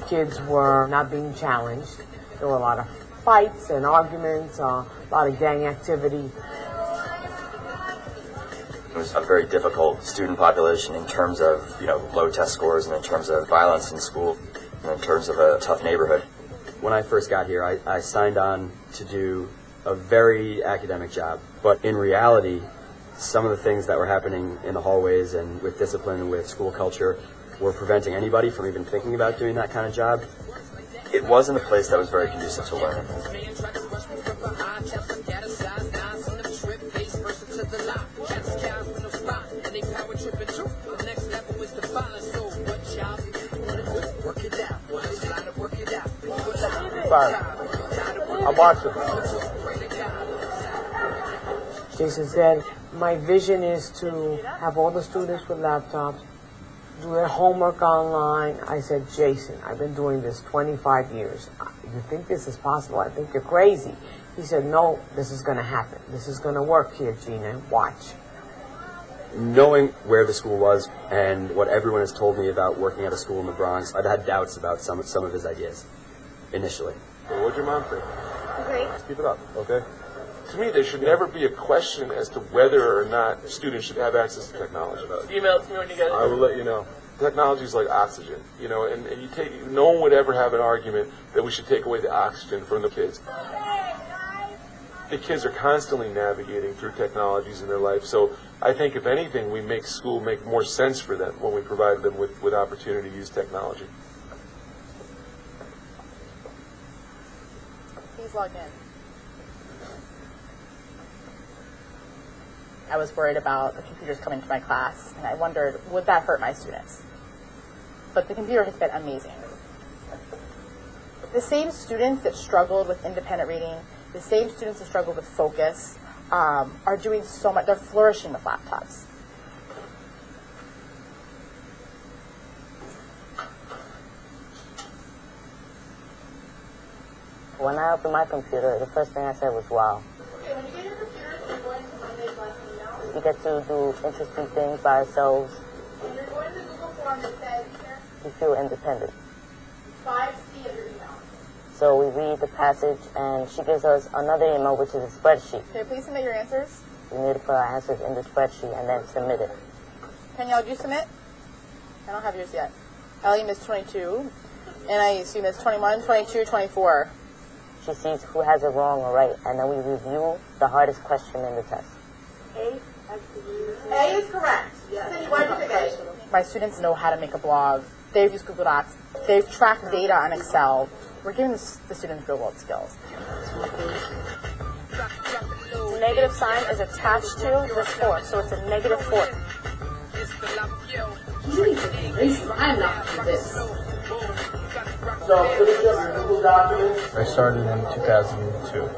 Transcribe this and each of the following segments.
kids were not being challenged. There were a lot of fights and arguments, a lot of gang activity. It was a very difficult student population in terms of, low test scores and in terms of violence in school and in terms of a tough neighborhood. When I first got here, I signed on to do a very academic job. But in reality, some of the things that were happening in the hallways and with discipline and with school culture were preventing anybody from even thinking about doing that kind of job. It wasn't a place that was very conducive to learning. Sorry. I'm watching. Jason said, my vision is to have all the students with laptops, do their homework online. I said, Jason, I've been doing this 25 years. You think this is possible? I think you're crazy. He said, no, this is going to happen. This is going to work here, Gina. Watch. Knowing where the school was and what everyone has told me about working at a school in the Bronx, I'd had doubts about some of his ideas initially. So what'd your mom think? Great. Keep it up, okay? To me, there should never be a question as to whether or not students should have access to technology. Email it to me when you get it. I will let you know. Technology is like oxygen, and no one would ever have an argument that we should take away the oxygen from the kids. The kids are constantly navigating through technologies in their life, so I think if anything, we make school make more sense for them when we provide them with opportunity to use technology. Please log in. I was worried about the computers coming to my class, and I wondered, would that hurt my students? But the computer has been amazing. The same students that struggled with independent reading, the same students that struggled with focus, are doing so much. They're flourishing with laptops. When I opened my computer, the first thing I said was, wow. Okay, when you get your computer, you're going to Monday's lesson now. We get to do interesting things by ourselves. When you're going to the Google form that says, here, We feel independent. 5C of your email. So we read the passage, and she gives us another email, which is a spreadsheet. Okay, please submit your answers. We need to put our answers in the spreadsheet and then submit it. Danielle, did you submit? I don't have yours yet. Ellie missed 22. NIEC missed 21, 22, 24. She sees who has it wrong or right, and then we review the hardest question in the test. A is correct. Cindy, why did you pick A? My students know how to make a blog. They've used Google Docs. They've tracked data on Excel. We're giving the students real world skills. The negative sign is attached to this 4, so it's a -4. I'm not for this. So, finish up your Google documents. I started in 2002.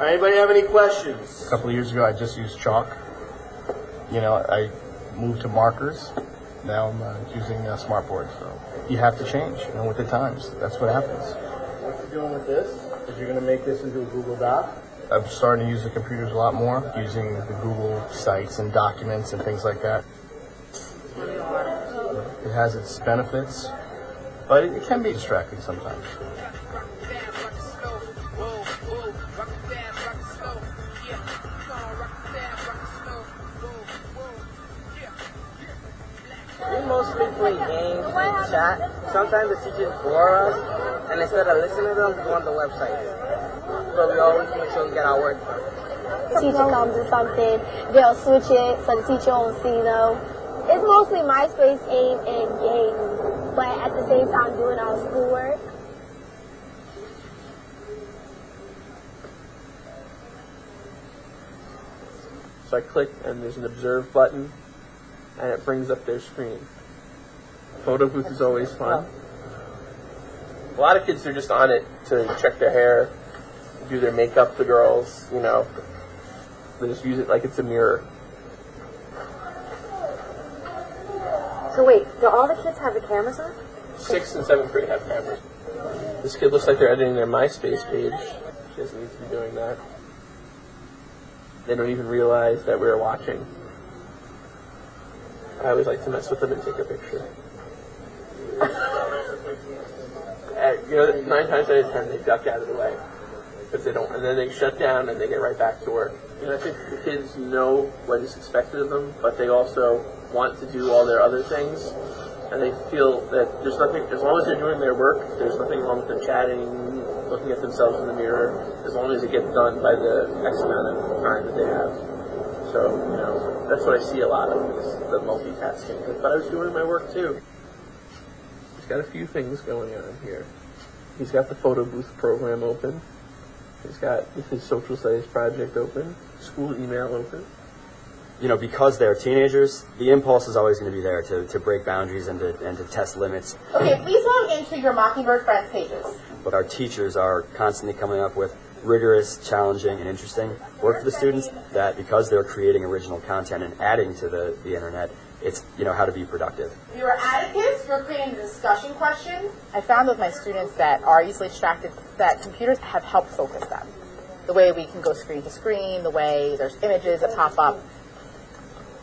Anybody have any questions? A couple of years ago, I just used chalk. I moved to markers. Now I'm using a smartboard. So you have to change, with the times. That's what happens. What you're doing with this is you're going to make this into a Google Doc. I'm starting to use the computers a lot more, using the Google sites and documents and things like that. It has its benefits, but it can be distracting sometimes. We mostly play games and chat. Sometimes the teachers bore us, and instead of listening to them, we go on the website. But we always make sure we get our work done. Teacher comes to something, they'll switch it so the teacher won't see them. It's mostly MySpace, AIM, and games, but at the same time doing our schoolwork. So I click and there's an observe button and it brings up their screen. Photo booth is always fun. A lot of kids are just on it to check their hair, do their makeup, the girls, they just use it like it's a mirror. So wait, do all the kids have the cameras on? 6th and 7th grade have cameras. This kid looks like they're editing their MySpace page. She doesn't need to be doing that. They don't even realize that we're watching. I always like to mess with them and take a picture. You know, 9 times out of 10 they duck out of the way because they don't, and then they shut down and they get right back to work. And I think the kids know what is expected of them, but they also want to do all their other things, and they feel that there's nothing, as long as they're doing their work, there's nothing wrong with them chatting, looking at themselves in the mirror, as long as it gets done by the X amount of time that they have. So, you know, that's what I see a lot of, is the multitasking. But I was doing my work too. He's got a few things going on here. He's got the photo booth program open. He's got his social studies project open, school email open. You know, because they're teenagers, the impulse is always going to be there to break boundaries and to test limits. Okay, please log into your Mockingbird Friends pages. But our teachers are constantly coming up with rigorous, challenging, and interesting work for the students that, because they're creating original content and adding to the internet, it's, you know, how to be productive. If you're Atticus, you're creating a discussion question. I found with my students that are easily distracted that computers have helped focus them. The way we can go screen to screen, the way there's images that pop up.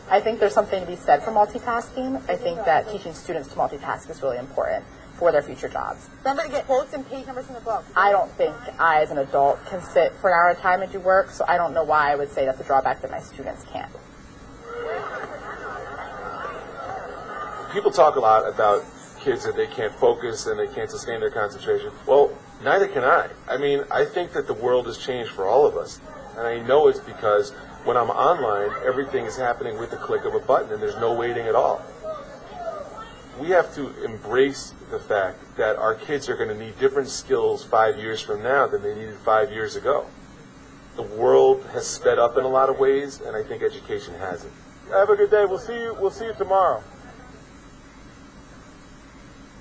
I think there's something to be said for multitasking. I think that teaching students to multitask is really important for their future jobs. Remember to get quotes and page numbers from the book. I don't think I, as an adult, can sit for an hour at a time and do work, so I don't know why I would say that's a drawback that my students can't. People talk a lot about kids that they can't focus and they can't sustain their concentration. Well, neither can I. I mean, I think that the world has changed for all of us. And I know it's because when I'm online, everything is happening with the click of a button and there's no waiting at all. We have to embrace the fact that our kids are going to need different skills 5 years from now than they needed 5 years ago. The world has sped up in a lot of ways, and I think education hasn't. Have a good day. We'll see you tomorrow.